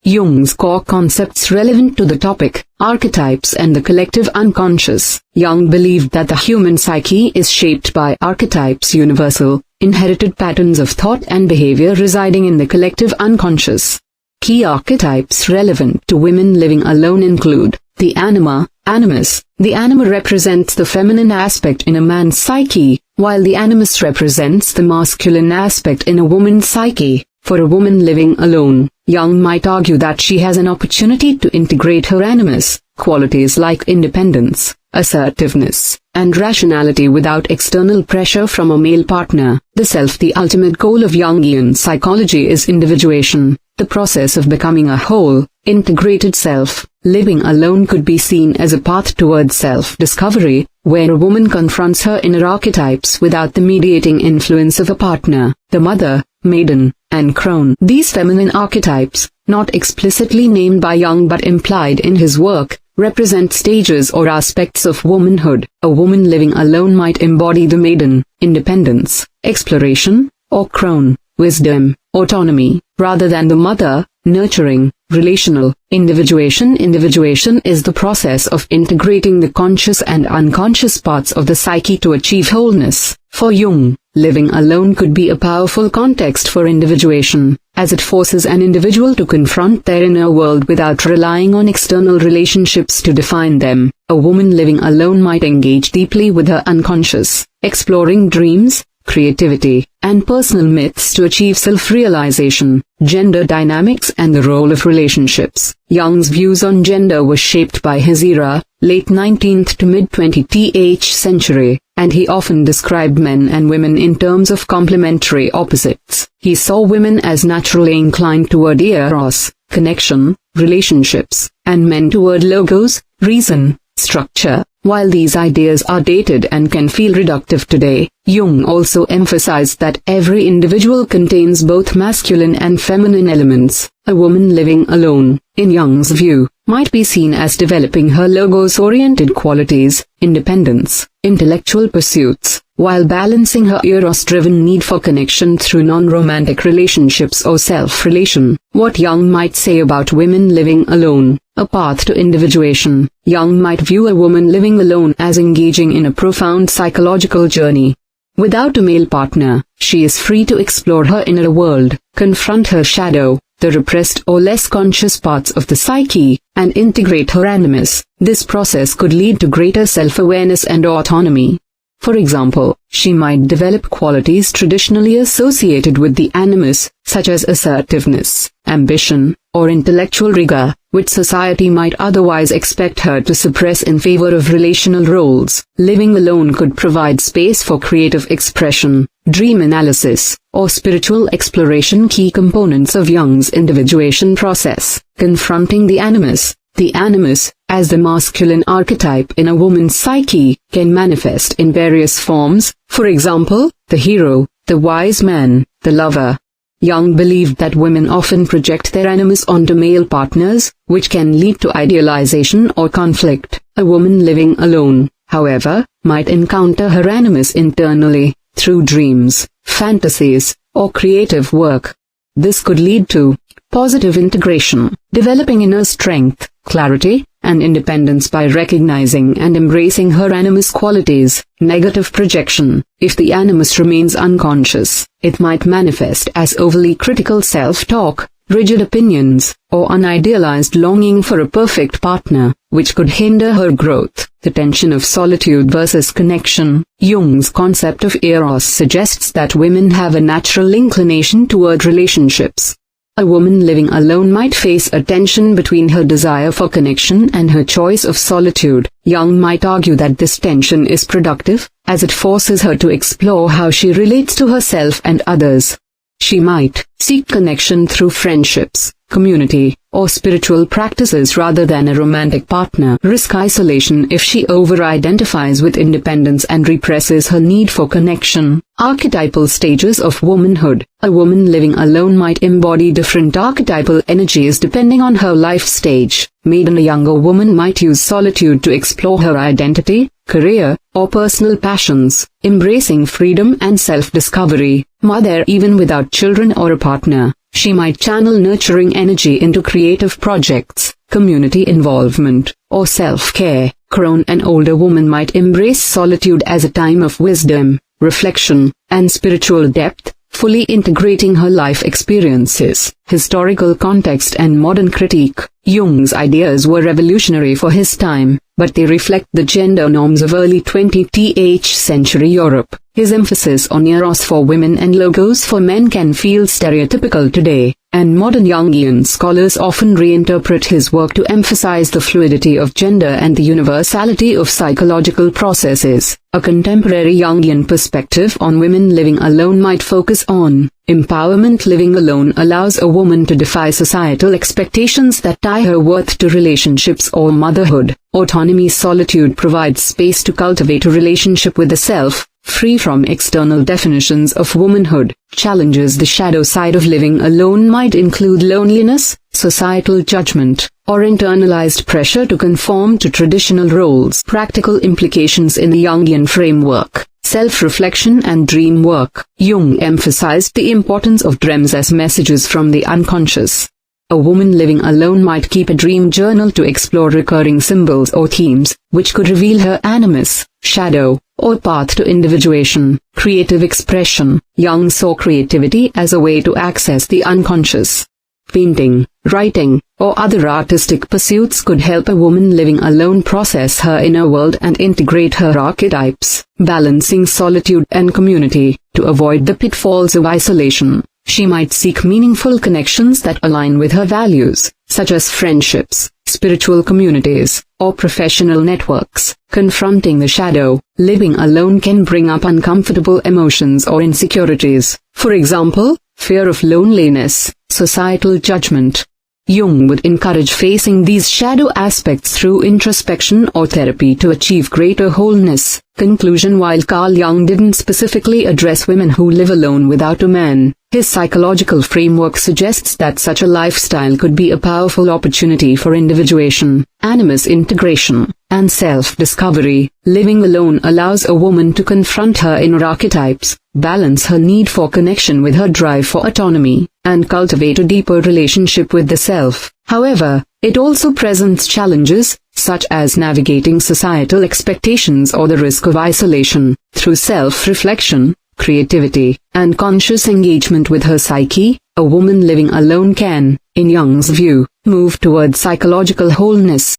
Jung's core concepts relevant to the topic, archetypes and the collective unconscious. Jung believed that the human psyche is shaped by archetypes, universal, inherited patterns of thought and behavior residing in the collective unconscious. Key archetypes relevant to women living alone include the anima, animus. The anima represents the feminine aspect in a man's psyche, while the animus represents the masculine aspect in a woman's psyche. For a woman living alone, Jung might argue that she has an opportunity to integrate her animus, qualities like independence, assertiveness, and rationality without external pressure from a male partner. The self. The ultimate goal of Jungian psychology is individuation, the process of becoming a whole, integrated self. Living alone could be seen as a path towards self-discovery, where a woman confronts her inner archetypes without the mediating influence of a partner. The mother, maiden, and crone. These feminine archetypes, not explicitly named by Jung but implied in his work, represent stages or aspects of womanhood. A woman living alone might embody the maiden, independence, exploration, or crone, wisdom, autonomy, rather than the mother, nurturing, relational. Individuation. Individuation is the process of integrating the conscious and unconscious parts of the psyche to achieve wholeness. For Jung, living alone could be a powerful context for individuation, as it forces an individual to confront their inner world without relying on external relationships to define them. A woman living alone might engage deeply with her unconscious, exploring dreams, creativity, and personal myths to achieve self-realization. Gender dynamics and the role of relationships. Jung's views on gender were shaped by his era, late 19th to mid-20th century, and he often described men and women in terms of complementary opposites. He saw women as naturally inclined toward eros, connection, relationships, and men toward logos, reason, structure. While these ideas are dated and can feel reductive today, Jung also emphasized that every individual contains both masculine and feminine elements. A woman living alone, in Jung's view, might be seen as developing her logos-oriented qualities, independence, intellectual pursuits, while balancing her eros-driven need for connection through non-romantic relationships or self-relation. What Jung might say about women living alone. A path to individuation. Jung might view a woman living alone as engaging in a profound psychological journey. Without a male partner, she is free to explore her inner world, confront her shadow, the repressed or less conscious parts of the psyche, and integrate her animus. This process could lead to greater self-awareness and autonomy. For example, she might develop qualities traditionally associated with the animus, such as assertiveness, ambition, or intellectual rigor, which society might otherwise expect her to suppress in favor of relational roles. Living alone could provide space for creative expression, dream analysis, or spiritual exploration. Key components of Jung's individuation process. Confronting the animus. The animus, as the masculine archetype in a woman's psyche, can manifest in various forms, for example, the hero, the wise man, the lover. Jung believed that women often project their animus onto male partners, which can lead to idealization or conflict. A woman living alone, however, might encounter her animus internally, through dreams, fantasies, or creative work. This could lead to positive integration, developing inner strength, clarity, and independence by recognizing and embracing her animus qualities. Negative projection. If the animus remains unconscious, it might manifest as overly critical self-talk, rigid opinions, or unidealized longing for a perfect partner, which could hinder her growth. The tension of solitude versus connection. Jung's concept of eros suggests that women have a natural inclination toward relationships. A woman living alone might face a tension between her desire for connection and her choice of solitude. Jung might argue that this tension is productive, as it forces her to explore how she relates to herself and others. She might seek connection through friendships, community, or spiritual practices rather than a romantic partner. Risk isolation if she over-identifies with independence and represses her need for connection. Archetypal stages of womanhood. A woman living alone might embody different archetypal energies depending on her life stage. Maiden. A younger woman might use solitude to explore her identity, career, or personal passions, embracing freedom and self-discovery. Mother. Even without children or a partner, She might channel nurturing energy into creative projects, community involvement, or self-care. Crone, an older woman, might embrace solitude as a time of wisdom, reflection, and spiritual depth, fully integrating her life experiences. Historical context and modern critique. Jung's ideas were revolutionary for his time, but they reflect the gender norms of early 20th century Europe. His emphasis on eros for women and logos for men can feel stereotypical today, and modern Jungian scholars often reinterpret his work to emphasize the fluidity of gender and the universality of psychological processes. A contemporary Jungian perspective on women living alone might focus on empowerment. Living alone allows a woman to defy societal expectations that tie her worth to relationships or motherhood. Autonomy. Solitude provides space to cultivate a relationship with the self, free from external definitions of womanhood. Challenges. The shadow side of living alone might include loneliness, societal judgment, or internalized pressure to conform to traditional roles. Practical implications in the Jungian framework. Self-reflection and dream work. Jung emphasized the importance of dreams as messages from the unconscious. A woman living alone might keep a dream journal to explore recurring symbols or themes, which could reveal her animus, shadow, or path to individuation. Creative expression. Jung saw creativity as a way to access the unconscious. Painting, writing, or other artistic pursuits could help a woman living alone process her inner world and integrate her archetypes. Balancing solitude and community. To avoid the pitfalls of isolation, she might seek meaningful connections that align with her values, such as friendships, spiritual communities, or professional networks. Confronting the shadow. Living alone can bring up uncomfortable emotions or insecurities. For example, fear of loneliness, societal judgment. Jung would encourage facing these shadow aspects through introspection or therapy to achieve greater wholeness. Conclusion. While Carl Jung didn't specifically address women who live alone without a man, his psychological framework suggests that such a lifestyle could be a powerful opportunity for individuation, animus integration, and self-discovery. Living alone allows a woman to confront her inner archetypes, balance her need for connection with her drive for autonomy, and cultivate a deeper relationship with the self. However, it also presents challenges, such as navigating societal expectations or the risk of isolation. Through self-reflection, creativity, and conscious engagement with her psyche, a woman living alone can, in Jung's view, move toward psychological wholeness.